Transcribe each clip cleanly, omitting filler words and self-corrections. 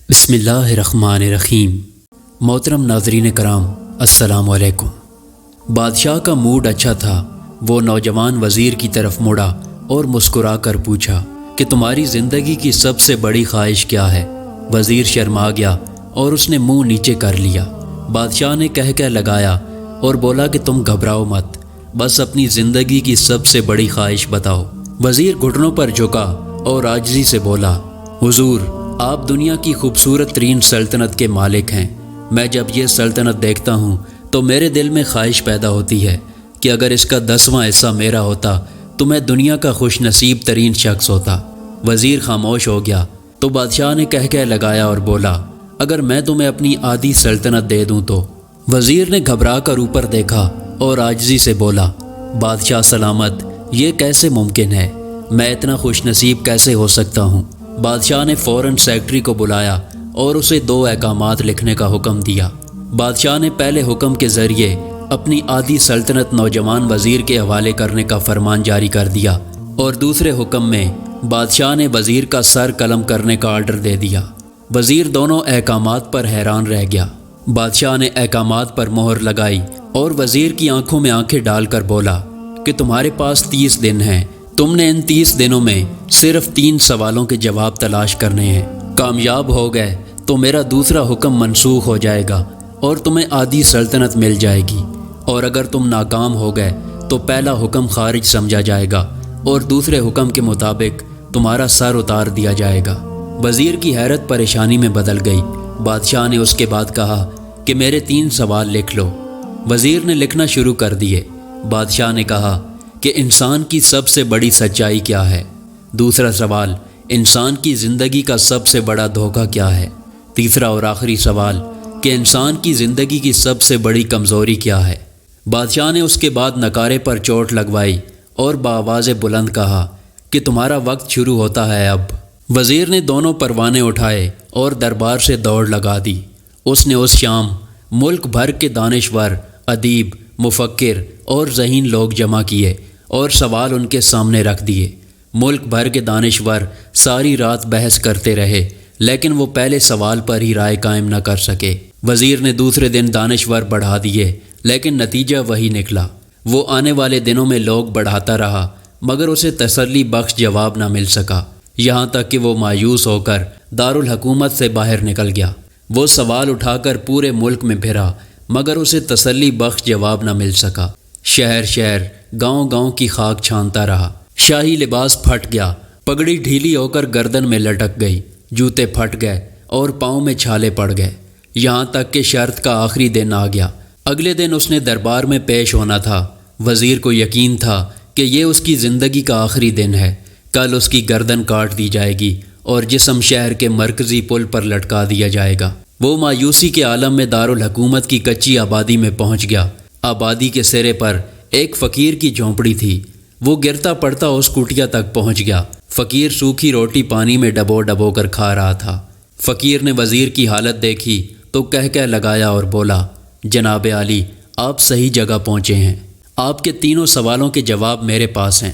بسم اللہ الرحمن الرحیم۔ محترم ناظرین کرام، السلام علیکم۔ بادشاہ کا موڈ اچھا تھا۔ وہ نوجوان وزیر کی طرف مڑا اور مسکرا کر پوچھا کہ تمہاری زندگی کی سب سے بڑی خواہش کیا ہے؟ وزیر شرما گیا اور اس نے منہ نیچے کر لیا۔ بادشاہ نے کہہ لگایا اور بولا کہ تم گھبراؤ مت، بس اپنی زندگی کی سب سے بڑی خواہش بتاؤ۔ وزیر گھٹنوں پر جھکا اور عاجزی سے بولا، حضور، آپ دنیا کی خوبصورت ترین سلطنت کے مالک ہیں۔ میں جب یہ سلطنت دیکھتا ہوں تو میرے دل میں خواہش پیدا ہوتی ہے کہ اگر اس کا 10واں حصہ میرا ہوتا تو میں دنیا کا خوش نصیب ترین شخص ہوتا۔ وزیر خاموش ہو گیا تو بادشاہ نے کہہ لگایا اور بولا، اگر میں تمہیں اپنی آدھی سلطنت دے دوں تو؟ وزیر نے گھبرا کر اوپر دیکھا اور عاجزی سے بولا، بادشاہ سلامت، یہ کیسے ممکن ہے؟ میں اتنا خوش نصیب کیسے ہو سکتا ہوں؟ بادشاہ نے فوراً سیکرٹری کو بلایا اور اسے 2 احکامات لکھنے کا حکم دیا۔ بادشاہ نے پہلے حکم کے ذریعے اپنی آدھی سلطنت نوجوان وزیر کے حوالے کرنے کا فرمان جاری کر دیا اور دوسرے حکم میں بادشاہ نے وزیر کا سر قلم کرنے کا آرڈر دے دیا۔ وزیر دونوں احکامات پر حیران رہ گیا۔ بادشاہ نے احکامات پر مہر لگائی اور وزیر کی آنکھوں میں آنکھیں ڈال کر بولا کہ تمہارے پاس 30 دن ہیں۔ تم نے ان 30 دنوں میں صرف 3 سوالوں کے جواب تلاش کرنے ہیں۔ کامیاب ہو گئے تو میرا دوسرا حکم منسوخ ہو جائے گا اور تمہیں آدھی سلطنت مل جائے گی، اور اگر تم ناکام ہو گئے تو پہلا حکم خارج سمجھا جائے گا اور دوسرے حکم کے مطابق تمہارا سر اتار دیا جائے گا۔ وزیر کی حیرت پریشانی میں بدل گئی۔ بادشاہ نے اس کے بعد کہا کہ میرے 3 سوال لکھ لو۔ وزیر نے لکھنا شروع کر دیے۔ بادشاہ نے کہا کہ انسان کی سب سے بڑی سچائی کیا ہے؟ دوسرا سوال، انسان کی زندگی کا سب سے بڑا دھوکہ کیا ہے؟ تیسرا اور آخری سوال کہ انسان کی زندگی کی سب سے بڑی کمزوری کیا ہے؟ بادشاہ نے اس کے بعد نکارے پر چوٹ لگوائی اور بآواز بلند کہا کہ تمہارا وقت شروع ہوتا ہے اب۔ وزیر نے دونوں پروانے اٹھائے اور دربار سے دوڑ لگا دی۔ اس نے اس شام ملک بھر کے دانشور، ادیب، مفکر اور ذہین لوگ جمع کیے اور سوال ان کے سامنے رکھ دیے۔ ملک بھر کے دانشور ساری رات بحث کرتے رہے، لیکن وہ پہلے سوال پر ہی رائے قائم نہ کر سکے۔ وزیر نے دوسرے دن دانشور بڑھا دیے، لیکن نتیجہ وہی نکلا۔ وہ آنے والے دنوں میں لوگ بڑھاتا رہا، مگر اسے تسلی بخش جواب نہ مل سکا، یہاں تک کہ وہ مایوس ہو کر دارالحکومت سے باہر نکل گیا۔ وہ سوال اٹھا کر پورے ملک میں پھرا، مگر اسے تسلی بخش جواب نہ مل سکا۔ شہر شہر، گاؤں گاؤں کی خاک چھانتا رہا۔ شاہی لباس پھٹ گیا، پگڑی ڈھیلی ہو کر گردن میں لٹک گئی، جوتے پھٹ گئے اور پاؤں میں چھالے پڑ گئے، یہاں تک کہ شرط کا آخری دن آ گیا۔ اگلے دن اس نے دربار میں پیش ہونا تھا۔ وزیر کو یقین تھا کہ یہ اس کی زندگی کا آخری دن ہے۔ کل اس کی گردن کاٹ دی جائے گی اور جسم شہر کے مرکزی پل پر لٹکا دیا جائے گا۔ وہ مایوسی کے عالم میں دارالحکومت کی کچی آبادی میں پہنچ گیا۔ آبادی کے سرے پر ایک فقیر کی جھونپڑی تھی۔ وہ گرتا پڑتا اس کٹیا تک پہنچ گیا۔ فقیر سوکھی روٹی پانی میں ڈبو ڈبو کر کھا رہا تھا۔ فقیر نے وزیر کی حالت دیکھی تو کہہ لگایا اور بولا، جناب عالی، آپ صحیح جگہ پہنچے ہیں۔ آپ کے 3 سوالوں کے جواب میرے پاس ہیں۔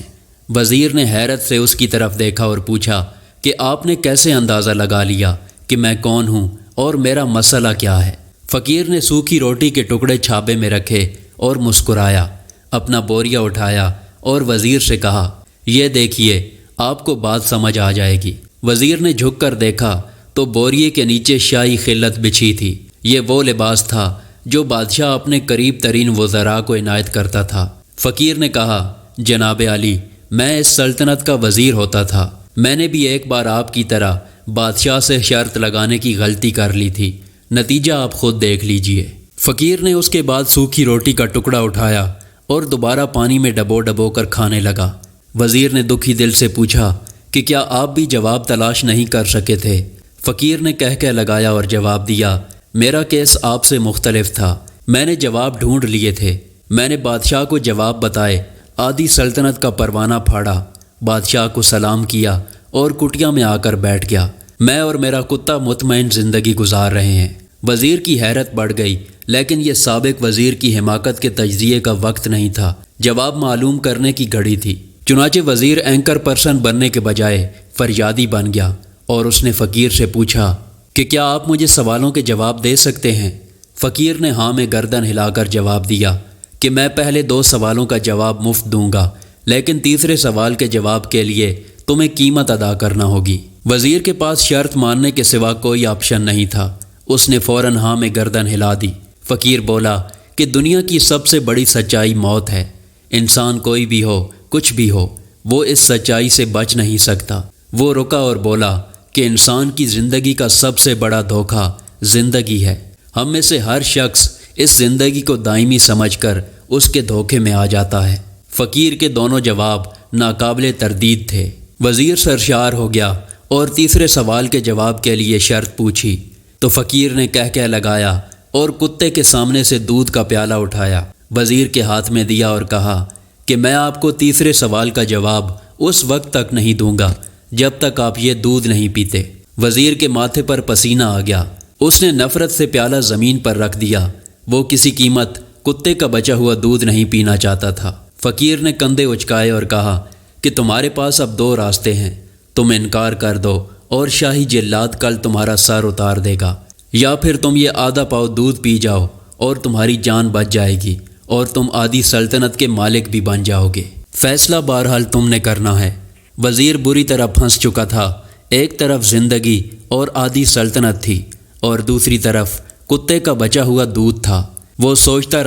وزیر نے حیرت سے اس کی طرف دیکھا اور پوچھا کہ آپ نے کیسے اندازہ لگا لیا کہ میں کون ہوں اور میرا مسئلہ کیا ہے؟ فقیر نے سوکھی روٹی کے ٹکڑے چھاپے میں رکھے اور مسکرایا، اپنا بوریا اٹھایا اور وزیر سے کہا، یہ دیکھیے، آپ کو بات سمجھ آ جائے گی۔ وزیر نے جھک کر دیکھا تو بوریے کے نیچے شاہی خلت بچھی تھی۔ یہ وہ لباس تھا جو بادشاہ اپنے قریب ترین وزراء کو عنایت کرتا تھا۔ فقیر نے کہا، جناب عالی، میں اس سلطنت کا وزیر ہوتا تھا۔ میں نے بھی ایک بار آپ کی طرح بادشاہ سے شرط لگانے کی غلطی کر لی تھی، نتیجہ آپ خود دیکھ لیجئے۔ فقیر نے اس کے بعد سوکھی روٹی کا ٹکڑا اٹھایا اور دوبارہ پانی میں ڈبو ڈبو کر کھانے لگا۔ وزیر نے دکھی دل سے پوچھا کہ کیا آپ بھی جواب تلاش نہیں کر سکے تھے؟ فقیر نے کہہ لگایا اور جواب دیا، میرا کیس آپ سے مختلف تھا۔ میں نے جواب ڈھونڈ لیے تھے۔ میں نے بادشاہ کو جواب بتائے، آدھی سلطنت کا پروانہ پھاڑا، بادشاہ کو سلام کیا اور کٹیا میں آ کر بیٹھ گیا۔ میں اور میرا کتا مطمئن زندگی گزار رہے ہیں۔ وزیر کی حیرت بڑھ گئی، لیکن یہ سابق وزیر کی حماقت کے تجزیے کا وقت نہیں تھا، جواب معلوم کرنے کی گھڑی تھی۔ چنانچہ وزیر اینکر پرسن بننے کے بجائے فریادی بن گیا اور اس نے فقیر سے پوچھا کہ کیا آپ مجھے سوالوں کے جواب دے سکتے ہیں؟ فقیر نے ہاں میں گردن ہلا کر جواب دیا کہ میں پہلے 2 سوالوں کا جواب مفت دوں گا، لیکن تیسرے سوال کے جواب کے لیے تمہیں قیمت ادا کرنا ہوگی۔ وزیر کے پاس شرط ماننے کے سوا کوئی آپشن نہیں تھا۔ اس نے فوراً ہاں میں گردن ہلا دی۔ فقیر بولا کہ دنیا کی سب سے بڑی سچائی موت ہے۔ انسان کوئی بھی ہو، کچھ بھی ہو، وہ اس سچائی سے بچ نہیں سکتا۔ وہ رکا اور بولا کہ انسان کی زندگی کا سب سے بڑا دھوکہ زندگی ہے۔ ہم میں سے ہر شخص اس زندگی کو دائمی سمجھ کر اس کے دھوکے میں آ جاتا ہے۔ فقیر کے دونوں جواب ناقابل تردید تھے۔ وزیر سرشار ہو گیا اور تیسرے سوال کے جواب کے لیے شرط پوچھی تو فقیر نے کہہ لگایا اور کتے کے سامنے سے دودھ کا پیالہ اٹھایا، وزیر کے ہاتھ میں دیا اور کہا کہ میں آپ کو تیسرے سوال کا جواب اس وقت تک نہیں دوں گا جب تک آپ یہ دودھ نہیں پیتے۔ وزیر کے ماتھے پر پسینہ آ گیا۔ اس نے نفرت سے پیالہ زمین پر رکھ دیا۔ وہ کسی قیمت کتے کا بچا ہوا دودھ نہیں پینا چاہتا تھا۔ فقیر نے کندھے اچکائے اور کہا کہ تمہارے پاس اب 2 راستے ہیں، تم انکار کر دو اور شاہی جلاد کل تمہارا سر اتار دے گا، یا پھر تم یہ آدھا پاؤ دودھ پی جاؤ اور تمہاری جان بچ جائے گی اور تم آدھی سلطنت کے مالک بھی بن جاؤ گے۔ فیصلہ بہرحال تم نے کرنا ہے۔ وزیر بری طرح پھنس چکا تھا۔ ایک طرف زندگی اور آدھی سلطنت تھی اور دوسری طرف کتے کا بچا ہوا دودھ تھا۔ وہ سوچتا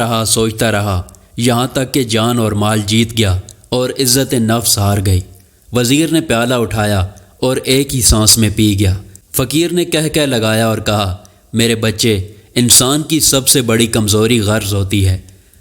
رہا یہاں تک کہ جان اور مال جیت گیا اور عزت نفس ہار گئی۔ وزیر نے پیالہ اٹھایا اور ایک ہی سانس میں پی گیا۔ فقیر نے کہہ لگایا اور کہا، میرے بچے، انسان کی سب سے بڑی کمزوری غرض ہوتی ہے۔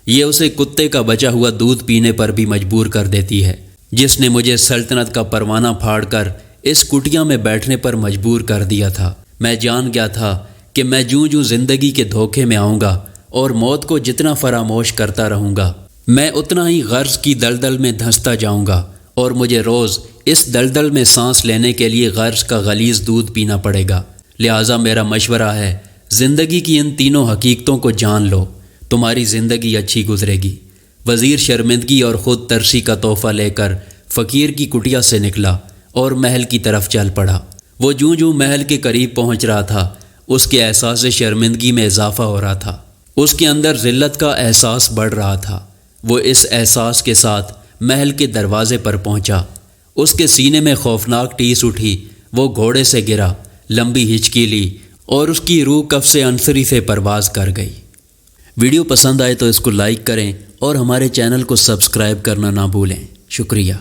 یہ اسے کتے کا بچا ہوا دودھ پینے پر بھی مجبور کر دیتی ہے۔ جس نے مجھے سلطنت کا پروانہ پھاڑ کر اس کٹیا میں بیٹھنے پر مجبور کر دیا تھا۔ میں جان گیا تھا کہ میں جوں زندگی کے دھوکے میں آؤں گا اور موت کو جتنا فراموش کرتا رہوں گا، میں اتنا ہی غرض کی دلدل میں دھنستا جاؤں گا اور مجھے روز اس دلدل میں سانس لینے کے لیے غرض کا غلیظ دودھ پینا پڑے گا۔ لہٰذا میرا مشورہ ہے، زندگی کی ان تینوں حقیقتوں کو جان لو، تمہاری زندگی اچھی گزرے گی۔ وزیر شرمندگی اور خود ترسی کا تحفہ لے کر فقیر کی کٹیا سے نکلا اور محل کی طرف چل پڑا۔ وہ جوں محل کے قریب پہنچ رہا تھا، اس کے احساس شرمندگی میں اضافہ ہو رہا تھا۔ اس کے اندر ذلت کا احساس بڑھ رہا تھا۔ وہ اس احساس کے ساتھ محل کے دروازے پر پہنچا۔ اس کے سینے میں خوفناک ٹیس اٹھی۔ وہ گھوڑے سے گرا، لمبی ہچکی لی اور اس کی روح کف سے عنصری سے پرواز کر گئی۔ ویڈیو پسند آئے تو اس کو لائک کریں اور ہمارے چینل کو سبسکرائب کرنا نہ بھولیں۔ شکریہ۔